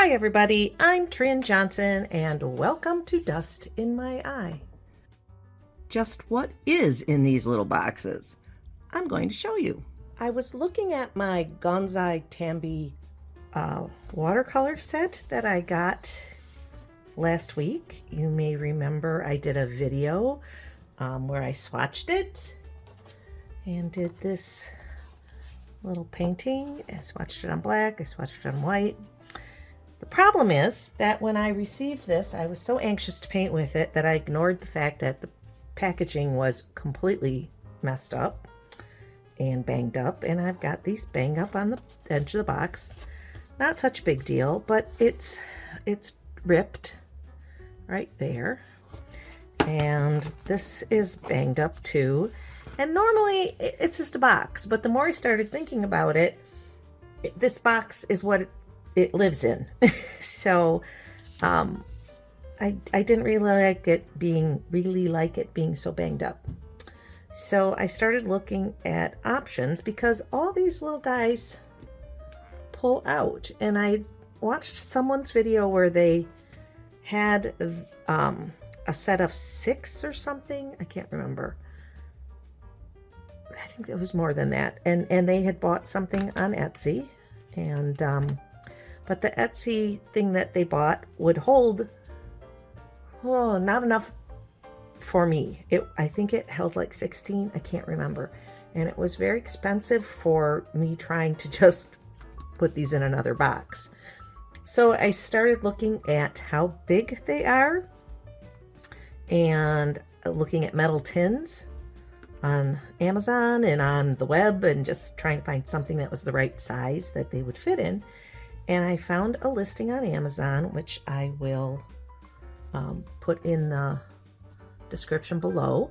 Hi everybody, I'm Trin Johnson and welcome to Dust in My Eye. Just what is in these little boxes? I'm going to show you. I was looking at my Gansai Tambi watercolor set that I got last week. You may remember I did a video where I swatched it and did this little painting. I swatched it on black, I swatched it on white. The problem is that when I received this, I was so anxious to paint with it that I ignored the fact that the packaging was completely messed up and banged up, and I've got these banged up on the edge of the box. Not such a big deal, but it's ripped right there, and this is banged up too. And normally it's just a box, but the more I started thinking about it, this box is what it lives in. So I didn't really like it being so banged up. So I started looking at options because all these little guys pull out, and I watched someone's video where they had a set of 6 or something. I can't remember. I think it was more than that, and they had bought something on Etsy, and but the Etsy thing that they bought would hold, not enough for me. I think it held like 16, I can't remember. And it was very expensive for me trying to just put these in another box. So I started looking at how big they are and looking at metal tins on Amazon and on the web and just trying to find something that was the right size that they would fit in. And I found a listing on Amazon, which I will put in the description below.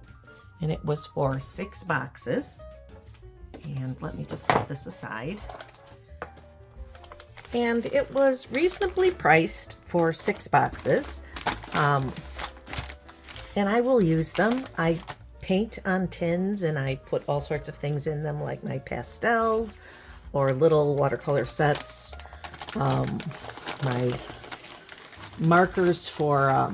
And it was for 6 boxes. And let me just set this aside. And it was reasonably priced for 6 boxes. And I will use them. I paint on tins and I put all sorts of things in them, like my pastels or little watercolor sets. My markers for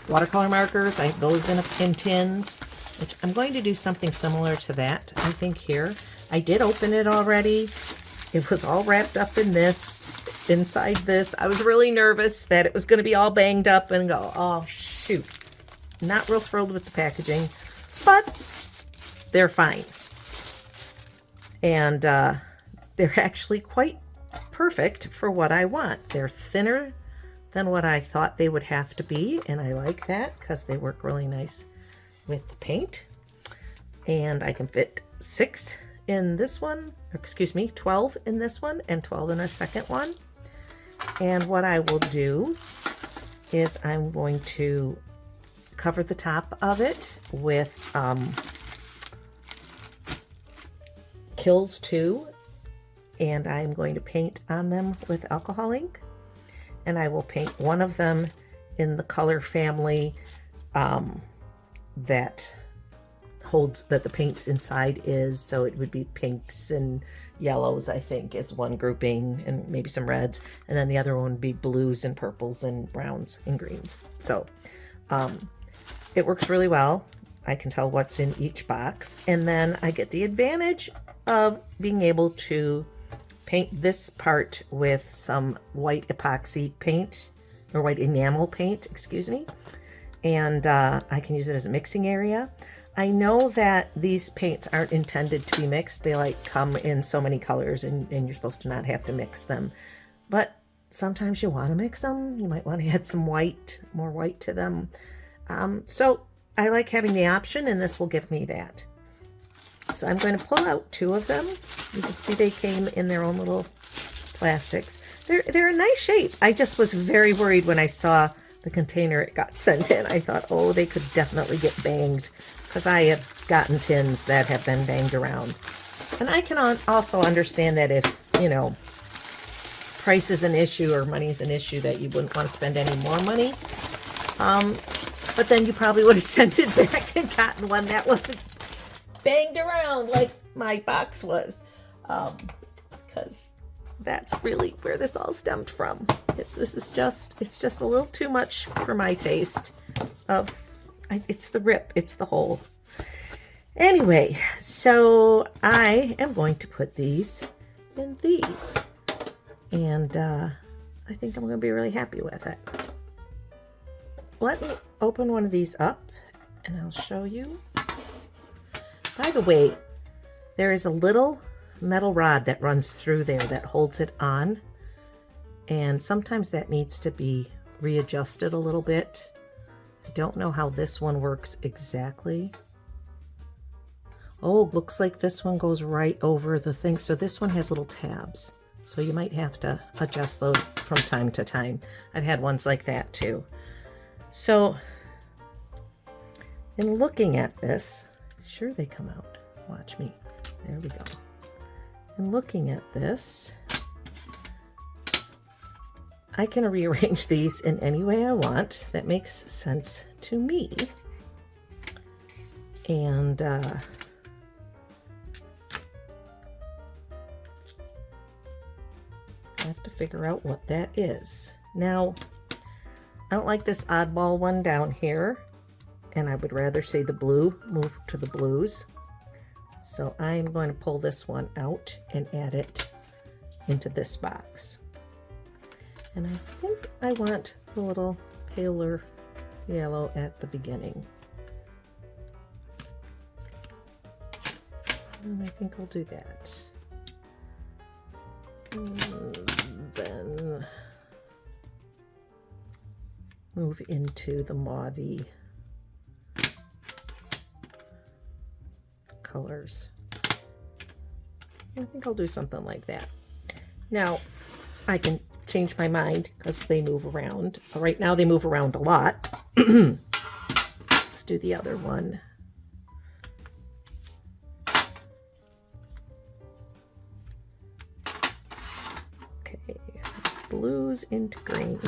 watercolor markers, I have those in tins, which I'm going to do something similar to that, I think, here. I did open it already. It was all wrapped up in this, inside this. I was really nervous that it was going to be all banged up and go, oh shoot. Not real thrilled with the packaging, but they're fine. And they're actually quite perfect for what I want. They're thinner than what I thought they would have to be, and I like that because they work really nice with the paint. And I can fit 6 in this one, or excuse me, 12 in this one and 12 in the second one. And what I will do is I'm going to cover the top of it with Killz 2, and I'm going to paint on them with alcohol ink, and I will paint one of them in the color family that the paint inside is, so it would be pinks and yellows, I think, is one grouping, and maybe some reds, and then the other one would be blues and purples and browns and greens. So it works really well. I can tell what's in each box, and then I get the advantage of being able to paint this part with some white epoxy paint, or white enamel paint, excuse me, and I can use it as a mixing area. I know that these paints aren't intended to be mixed. They like come in so many colors, and you're supposed to not have to mix them, but sometimes you want to mix them. You might want to add some white, more white to them. So I like having the option, and this will give me that. So I'm going to pull out 2 of them. You can see they came in their own little plastics. They're a nice shape. I just was very worried when I saw the container it got sent in. I thought, oh, they could definitely get banged, because I have gotten tins that have been banged around. And I can also understand that if, price is an issue or money is an issue, that you wouldn't want to spend any more money. But then you probably would have sent it back and gotten one that wasn't banged around like my box was, because That's really where this all stemmed from. It's just a little too much for my taste. It's the rip, it's the hole. Anyway, so I am going to put these in these, and I think I'm going to be really happy with it. Let me open one of these up and I'll show you. By the way, there is a little metal rod that runs through there that holds it on, and sometimes that needs to be readjusted a little bit. I don't know how this one works exactly. Oh, looks like this one goes right over the thing. So this one has little tabs. So you might have to adjust those from time to time. I've had ones like that too. So in looking at this, sure they come out. Watch me. There we go. In looking at this, I can rearrange these in any way I want that makes sense to me. And I have to figure out what that is. Now, I don't like this oddball one down here, and I would rather see the blue move to the blues. So I'm going to pull this one out and add it into this box. And I think I want the little paler yellow at the beginning. And I think I'll do that. And then move into the mauve-y colors. I think I'll do something like that. Now, I can change my mind because they move around. Right now they move around a lot. Let's do the other one. Okay, blues into green.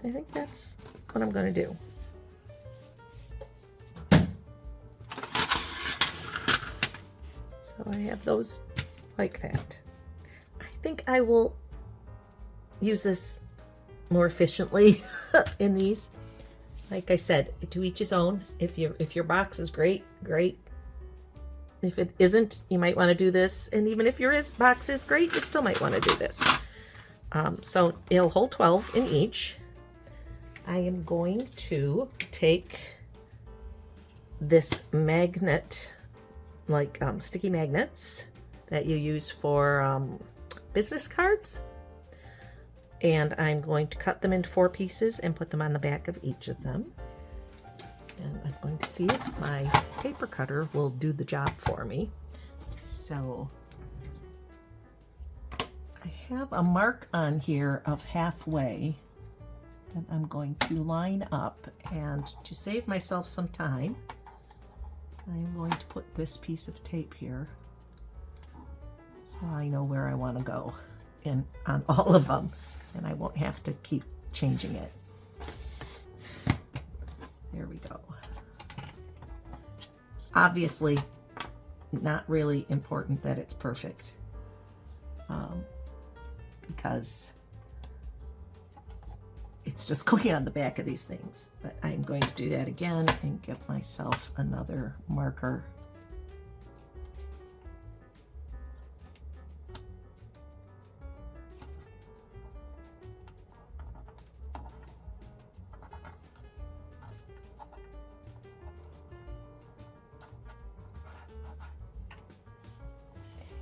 I think that's what I'm going to do. So I have those like that. I think I will use this more efficiently in these. Like I said, to each his own. If your box is great, great. If it isn't, you might want to do this. And even if your box is great, you still might want to do this. So it'll hold 12 in each. I am going to take this magnet, like sticky magnets that you use for business cards, and I'm going to cut them into 4 pieces and put them on the back of each of them. And I'm going to see if my paper cutter will do the job for me. So I have a mark on here of halfway that I'm going to line up, and to save myself some time, I'm going to put this piece of tape here so I know where I want to go on all of them, and I won't have to keep changing it. There we go. Obviously, not really important that it's perfect, because it's just going on the back of these things. But I'm going to do that again and get myself another marker.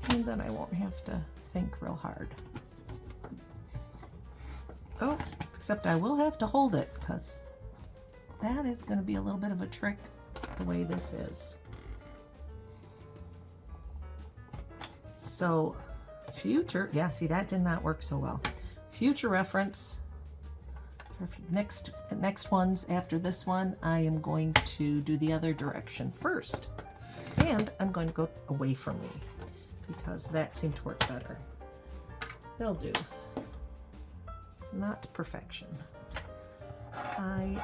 And then I won't have to think real hard. Oh, except I will have to hold it, because that is going to be a little bit of a trick the way this is. So future, yeah, see, that did not work so well. Future reference, for next ones after this one, I am going to do the other direction first. And I'm going to go away from me because that seemed to work better. They'll do. Not perfection. I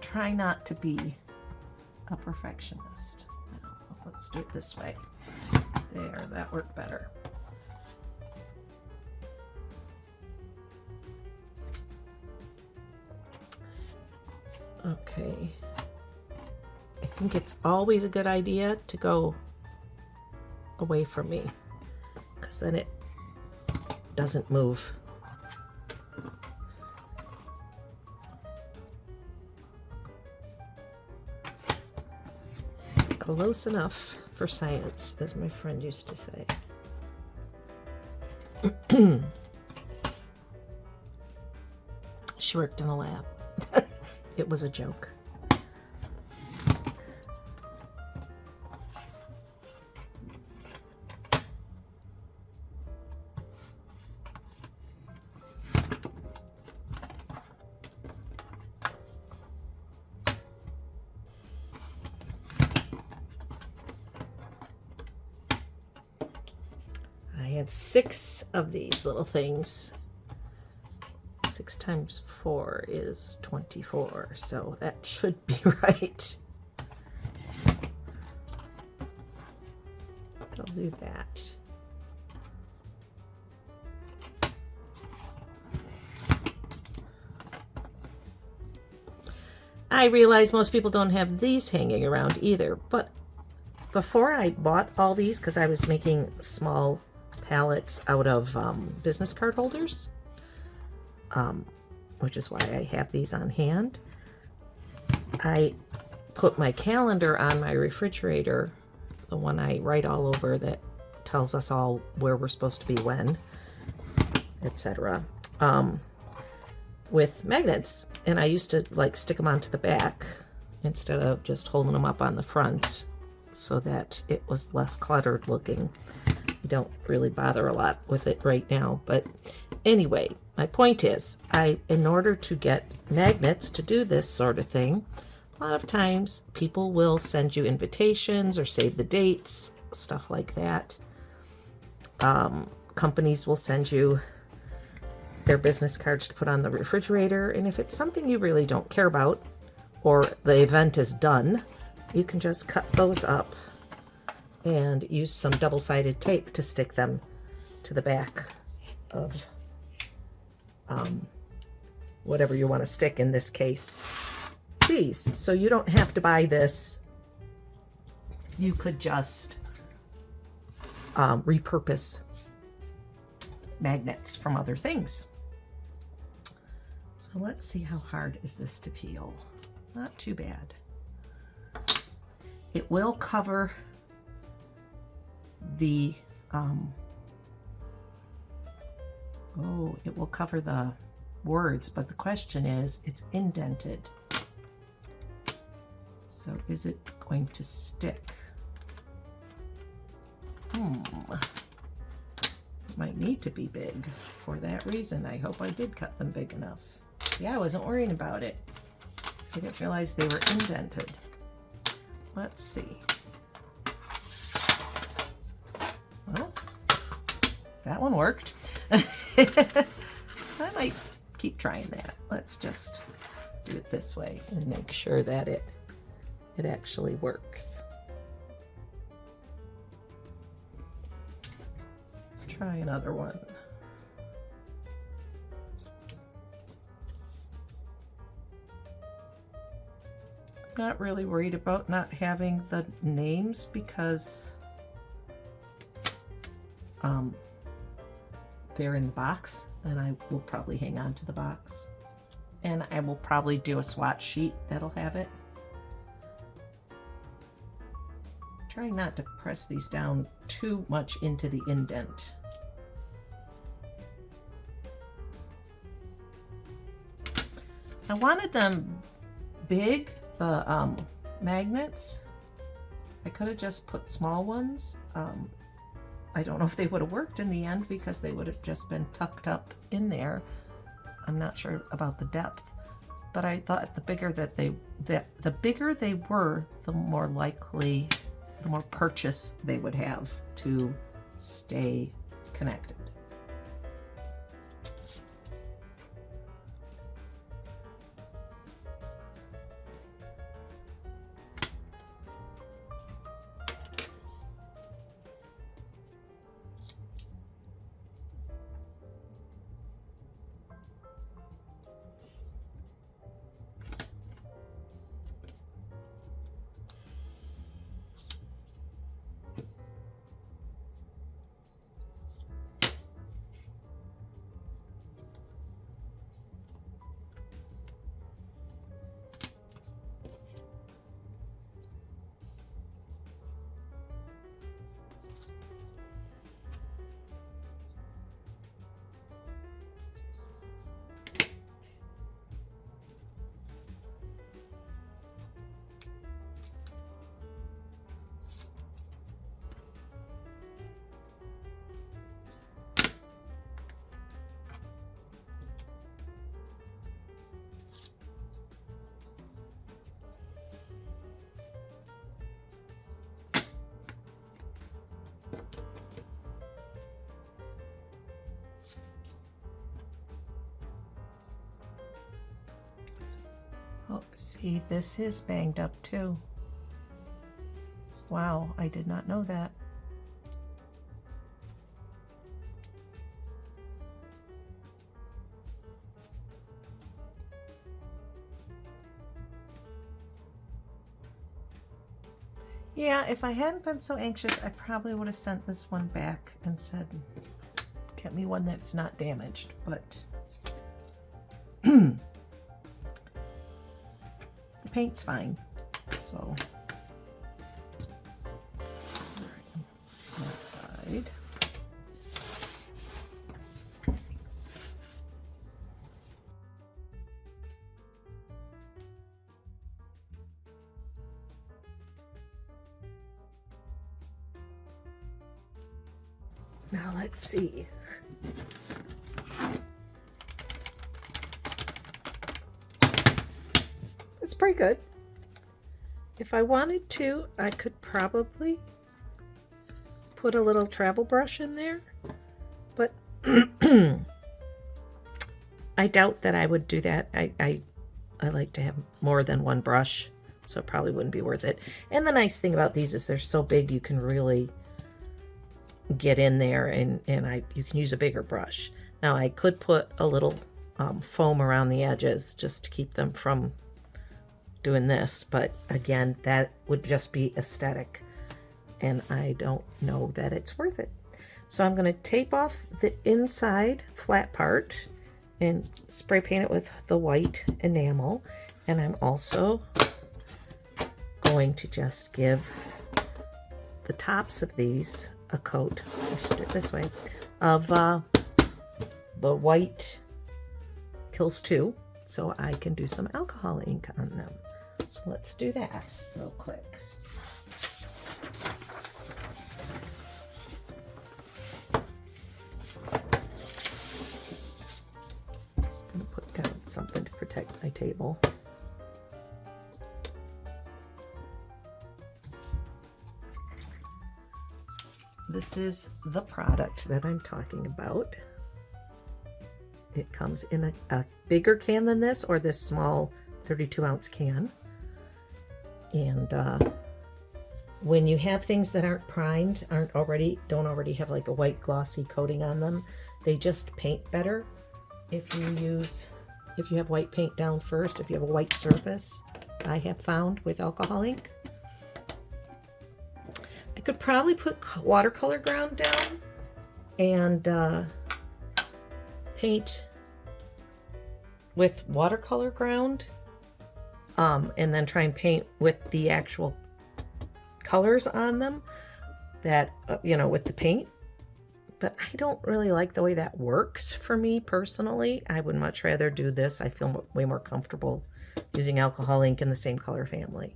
try not to be a perfectionist. Now, let's do it this way. There, that worked better. Okay. I think it's always a good idea to go away from me, because then it doesn't move. Close enough for science, as my friend used to say. She worked in a lab. It was a joke. I have 6 of these little things. 6 times 4 is 24, so that should be right. I'll do that. I realize most people don't have these hanging around either, but before I bought all these, because I was making small palettes out of business card holders, which is why I have these on hand. I put my calendar on my refrigerator, the one I write all over that tells us all where we're supposed to be when, etc., with magnets. And I used to like stick them onto the back instead of just holding them up on the front so that it was less cluttered looking. I don't really bother a lot with it right now, but anyway, my point is, in order to get magnets to do this sort of thing, a lot of times people will send you invitations or save the dates, stuff like that. Companies will send you their business cards to put on the refrigerator, and if it's something you really don't care about, or the event is done, you can just cut those up and use some double-sided tape to stick them to the back of whatever you want to stick, in this case these. So you don't have to buy this. You could just repurpose magnets from other things. So let's see, how hard is this to peel? Not too bad. It will cover the it will cover the words, but the question is, it's indented. So is it going to stick? It might need to be big. For that reason, I hope I did cut them big enough. See, I wasn't worrying about it. I didn't realize they were indented. Let's see. Well, that one worked. I might keep trying that. Let's just do it this way and make sure that it actually works. Let's try another one. I'm not really worried about not having the names because they're in the box, and I will probably hang on to the box, and I will probably do a swatch sheet that'll have it. Try not to press these down too much into the indent. I wanted them big, the magnets. I could have just put small ones. I don't know if they would have worked in the end because they would have just been tucked up in there. I'm not sure about the depth, but I thought the bigger the bigger they were, the more likely, the more purchase they would have to stay connected. Oh, see, this is banged up too. Wow, I did not know that. Yeah, if I hadn't been so anxious, I probably would have sent this one back and said, get me one that's not damaged, but the paint's fine, so. All right, let's see that side. Now let's see. It's pretty good. If I wanted to, I could probably put a little travel brush in there, but I doubt that I would do that. I like to have more than one brush, so it probably wouldn't be worth it. And the nice thing about these is they're so big you can really get in there, and you can use a bigger brush. Now I could put a little foam around the edges just to keep them from doing this, but again, that would just be aesthetic, and I don't know that it's worth it. So I'm going to tape off the inside flat part and spray paint it with the white enamel, and I'm also going to just give the tops of these a coat, I should do it this way, of the white Killz 2, so I can do some alcohol ink on them. So let's do that real quick. Just gonna put down something to protect my table. This is the product that I'm talking about. It comes in a bigger can than this, or this small 32-ounce can. And when you have things that aren't primed, don't already have like a white glossy coating on them, they just paint better if you have white paint down first, if you have a white surface, I have found with alcohol ink. I could probably put watercolor ground down and paint with watercolor ground, and then try and paint with the actual colors on them that, with the paint. But I don't really like the way that works for me personally. I would much rather do this. I feel way more comfortable using alcohol ink in the same color family.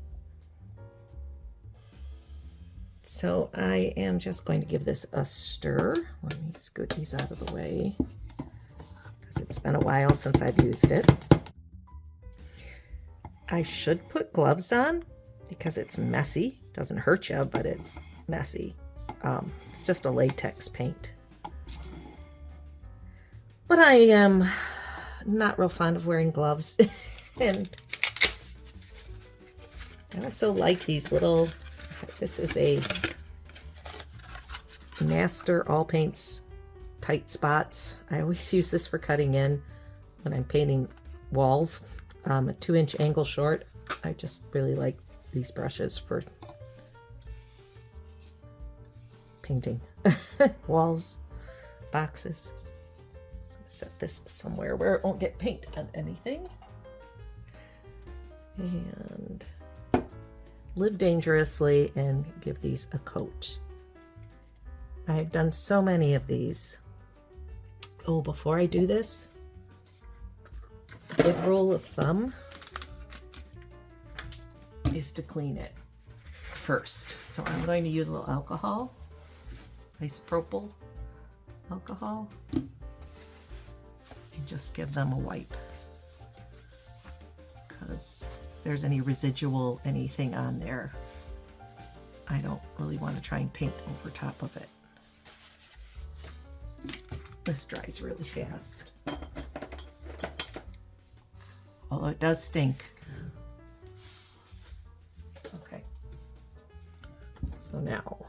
So I am just going to give this a stir. Let me scoot these out of the way because It's been a while since I've used it. I should put gloves on because it's messy. It doesn't hurt you, but it's messy. It's just a latex paint. But I am not real fond of wearing gloves. And I also like these little, this is a Master All Paints tight spots. I always use this for cutting in when I'm painting walls. A 2-inch angle short. I just really like these brushes for painting walls, boxes. Set this somewhere where it won't get paint on anything. And live dangerously and give these a coat. I've done so many of these. Oh, before I do this, a good rule of thumb is to clean it first. So I'm going to use a little alcohol, isopropyl alcohol, and just give them a wipe. Because if there's any residual anything on there, I don't really want to try and paint over top of it. This dries really fast. Although it does stink. Okay. So now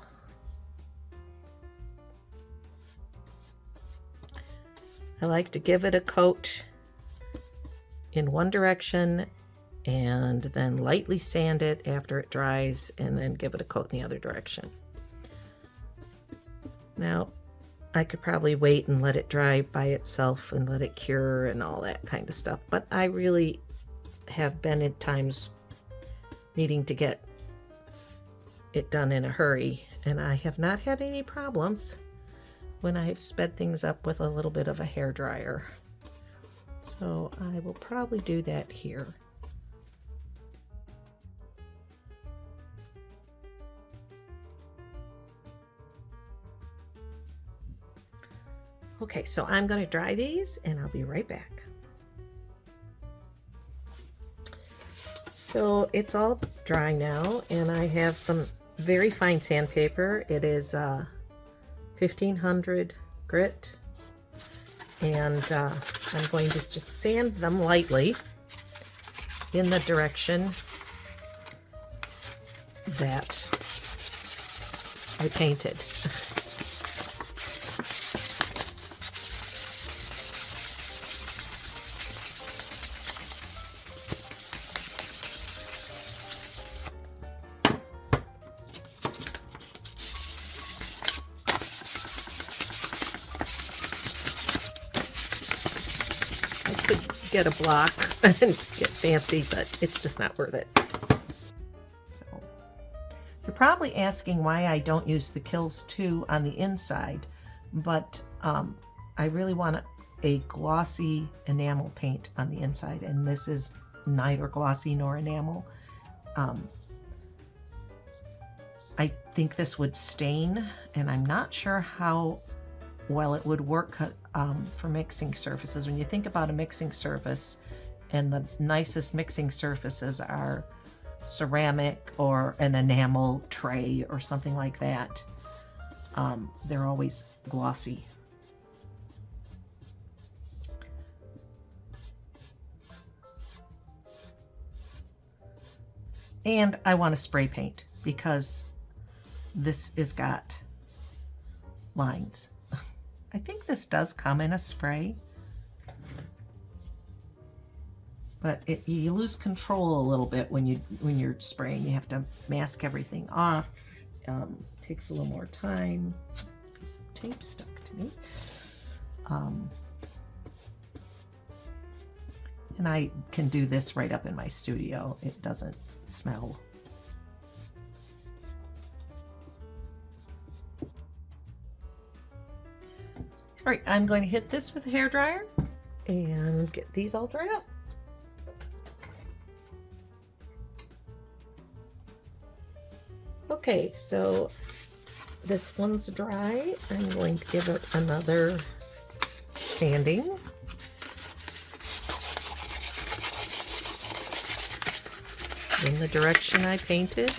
I like to give it a coat in one direction and then lightly sand it after it dries and then give it a coat in the other direction. Now, I could probably wait and let it dry by itself and let it cure and all that kind of stuff, but I really have been at times needing to get it done in a hurry, and I have not had any problems when I've sped things up with a little bit of a hair dryer. So I will probably do that here. Okay, so I'm going to dry these and I'll be right back. So it's all dry now, and I have some very fine sandpaper. It is 1500 grit, and I'm going to just sand them lightly in the direction that I painted. Get a block and get fancy, but it's just not worth it. So you're probably asking why I don't use the Killz 2 on the inside, but I really want a glossy enamel paint on the inside, and this is neither glossy nor enamel. I think this would stain, and I'm not sure how well it would work for mixing surfaces. When you think about a mixing surface, and the nicest mixing surfaces are ceramic or an enamel tray or something like that, they're always glossy. And I want to spray paint because this has got lines. I think this does come in a spray, but you lose control a little bit when you're spraying. You have to mask everything off. Takes a little more time. Some tape stuck to me. And I can do this right up in my studio. It doesn't smell. All right, I'm going to hit this with a hairdryer and get these all dried up. Okay, so this one's dry. I'm going to give it another sanding. in the direction I painted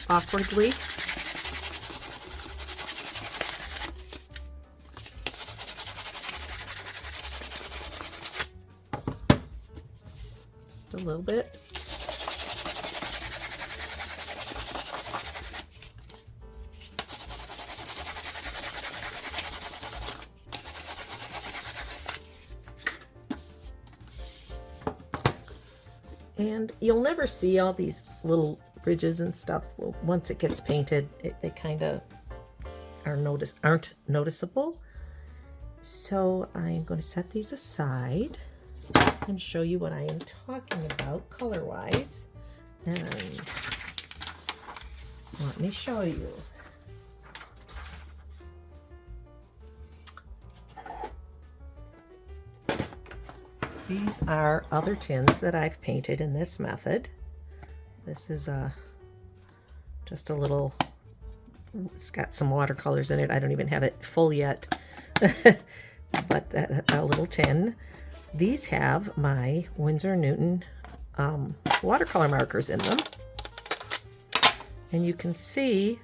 awkwardly. Just a little bit. And you'll never see all these little ridges and stuff. Once it gets painted, they kind of aren't noticeable. So I'm going to set these aside and show you what I am talking about color-wise. And let me show you. These are other tins that I've painted in this method. This is just a little, it's got some watercolors in it. I don't even have it full yet, but a little tin. These have my Winsor & Newton watercolor markers in them. And you can see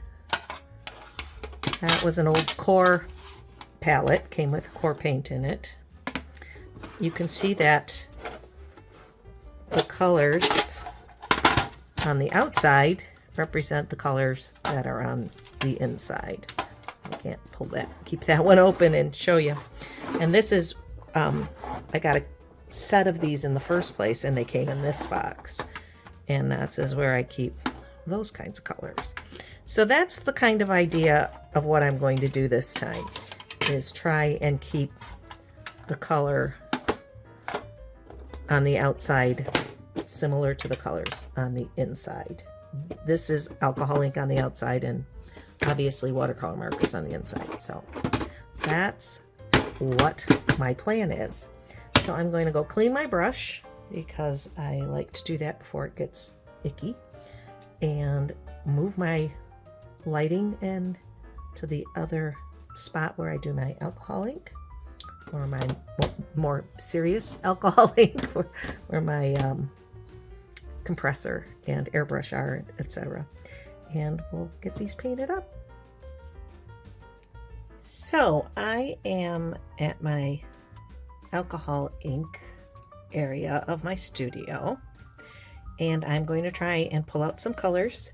that was an old core palette, came with core paint in it. You can see that the colors on the outside represent the colors that are on the inside. I can't pull that, keep that one open and show you. And this is, I got a set of these in the first place and they came in this box. And this is where I keep those kinds of colors. So that's the kind of idea of what I'm going to do this time, is try and keep the color on the outside similar to the colors on the inside. This is alcohol ink on the outside and obviously watercolor markers on the inside. So that's what my plan is. So I'm going to go clean my brush because I like to do that before it gets icky, and move my lighting in to the other spot where I do my alcohol ink, or my more serious alcohol ink, where my compressor and airbrush are, etc. And we'll get these painted up. So I am at my alcohol ink area of my studio, and I'm going to try and pull out some colors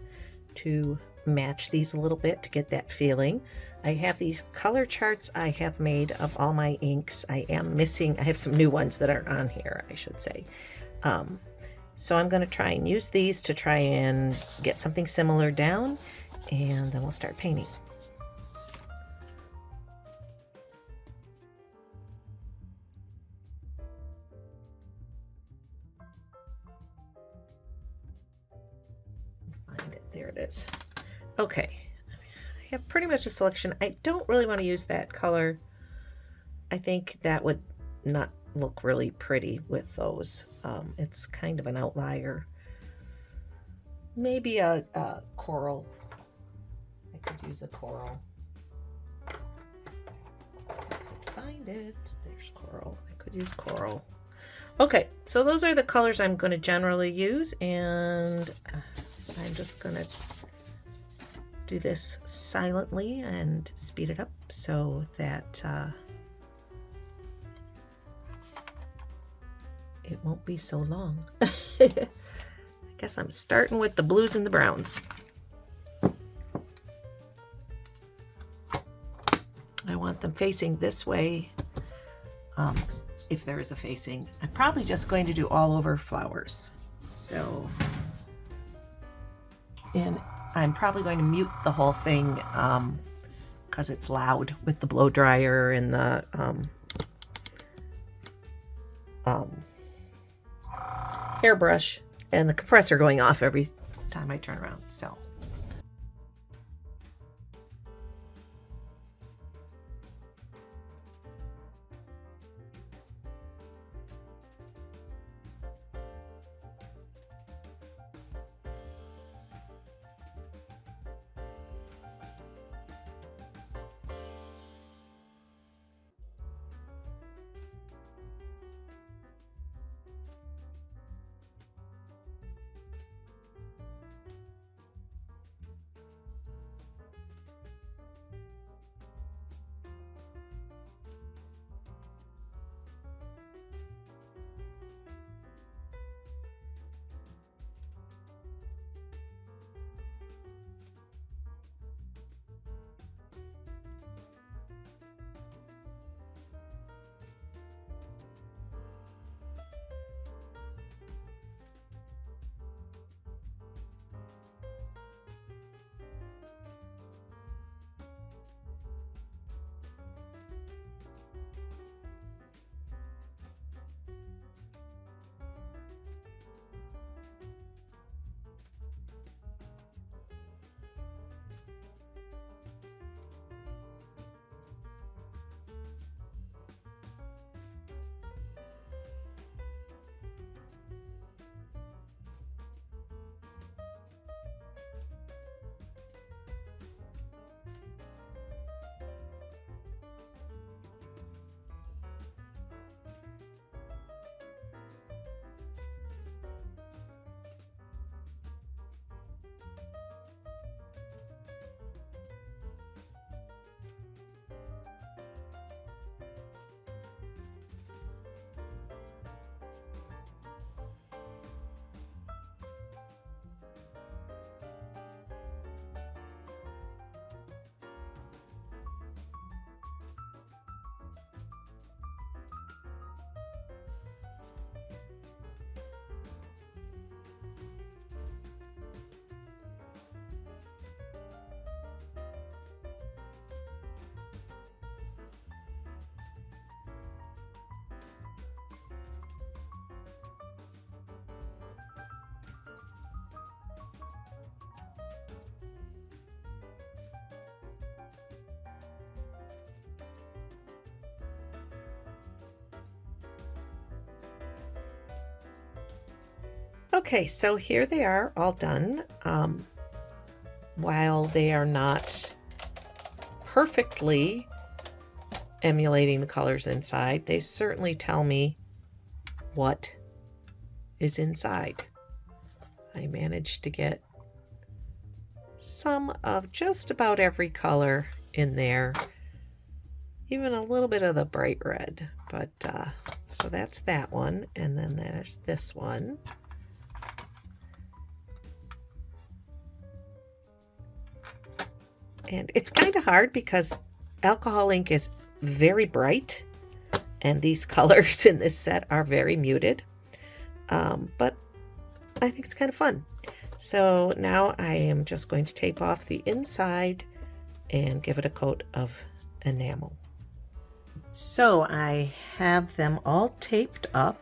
to match these a little bit to get that feeling. I have these color charts I have made of all my inks. I have some new ones that aren't on here, I should say. So I'm going to try and use these to try and get something similar down, and then we'll start painting. Find it. There it is. Okay. I have pretty much a selection. I don't really want to use that color. I think that would not look really pretty with those. It's kind of an outlier. Maybe a coral. I could use a coral. Find it. There's coral. I could use coral. Okay, so those are the colors I'm going to generally use, and I'm just going to do this silently and speed it up so that it won't be so long. I guess I'm starting with the blues and the browns. I want them facing this way, if there is a facing. I'm probably just going to do all over flowers. So, and I'm probably going to mute the whole thing because it's loud with the blow dryer and the hairbrush and the compressor going off every time I turn around. So Okay, so here they are all done. While they are not perfectly emulating the colors inside, they certainly tell me what is inside. I managed to get some of just about every color in there, even a little bit of the bright red. But so that's that one, and then there's this one. And it's kind of hard because alcohol ink is very bright and these colors in this set are very muted. But I think it's kind of fun. So now I am just going to tape off the inside and give it a coat of enamel. So I have them all taped up,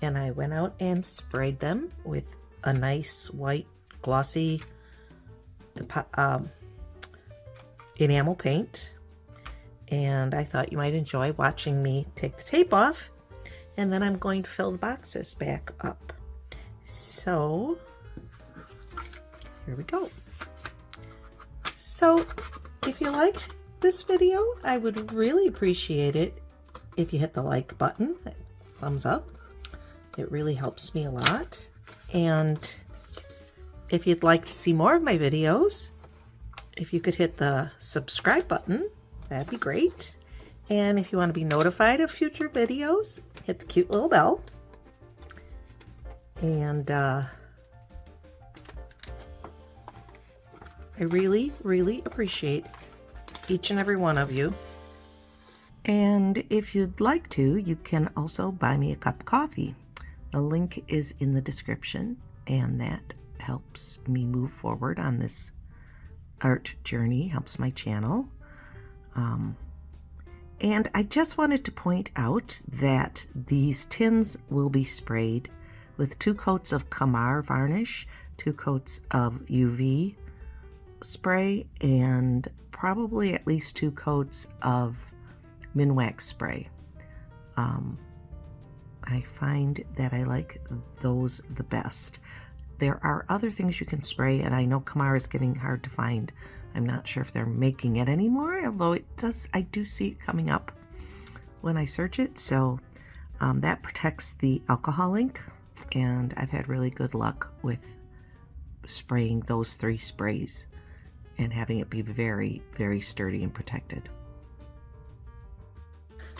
and I went out and sprayed them with a nice white glossy enamel paint. And I thought you might enjoy watching me take the tape off, and then I'm going to fill the boxes back up. So here we go. So if you liked this video, I would really appreciate it if you hit the like button, that thumbs up. It really helps me a lot. And if you'd like to see more of my videos, if you could hit the subscribe button, that'd be great. And if you want to be notified of future videos, hit the cute little bell. And I really, really appreciate each and every one of you. And if you'd like to, you can also buy me a cup of coffee. The link is in the description, and that helps me move forward on this art journey, helps my channel. And I just wanted to point out that these tins will be sprayed with 2 coats of Kamar varnish, 2 coats of UV spray, and probably at least 2 coats of Minwax spray. I find that I like those the best. There are other things you can spray, and I know Kamar is getting hard to find. I'm not sure if they're making it anymore, although I do see it coming up when I search it. So that protects the alcohol ink, and I've had really good luck with spraying those 3 sprays and having it be very, very sturdy and protected.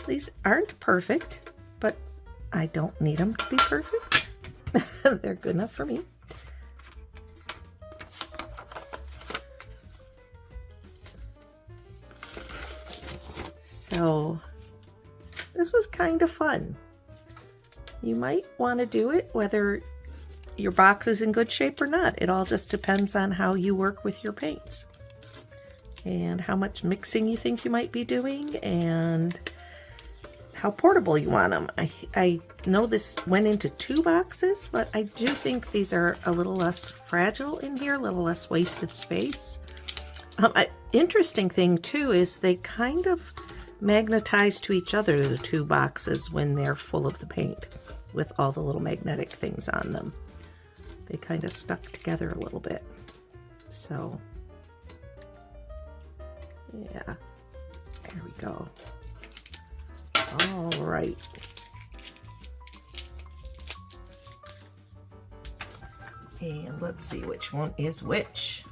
These aren't perfect, but I don't need them to be perfect. They're good enough for me. So this was kind of fun. You might want to do it whether your box is in good shape or not. It all just depends on how you work with your paints and how much mixing you think you might be doing and how portable you want them. I know this went into 2 boxes, but I do think these are a little less fragile in here, a little less wasted space. Interesting thing too is they kind of magnetize to each other, the 2 boxes, when they're full of the paint with all the little magnetic things on them. They kind of stuck together a little bit. So yeah, there we go. All right. And let's see which one is which.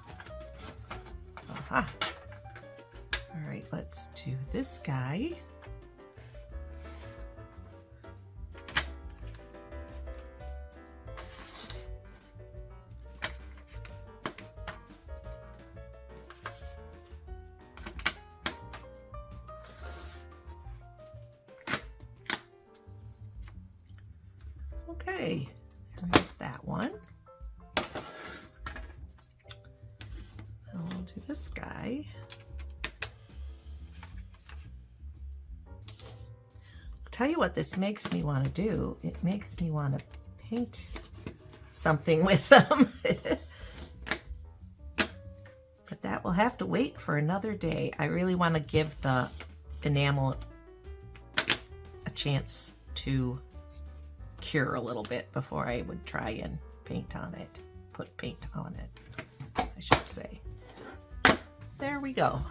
Aha. All right, let's do this guy. Okay, there's that one. Then we'll do this guy. I'll tell you what this makes me want to do. It makes me want to paint something with them. But that will have to wait for another day. I really want to give the enamel a chance to cure a little bit before I would try and paint on it. Put paint on it, I should say. There we go.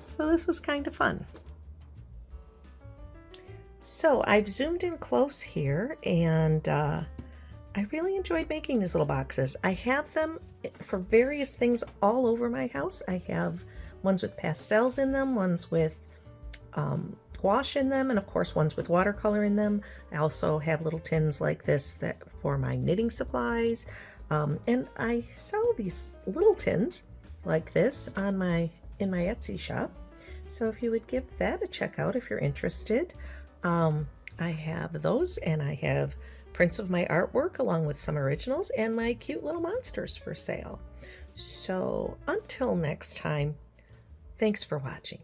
So this was kind of fun. So I've zoomed in close here, and I really enjoyed making these little boxes. I have them for various things all over my house. I have ones with pastels in them, ones with gouache in them, and of course ones with watercolor in them. I also have little tins like this that for my knitting supplies, and I sell these little tins like this on in my Etsy shop. So if you would give that a check out if you're interested. I have those, and I have prints of my artwork along with some originals and my cute little monsters for sale. So until next time, thanks for watching.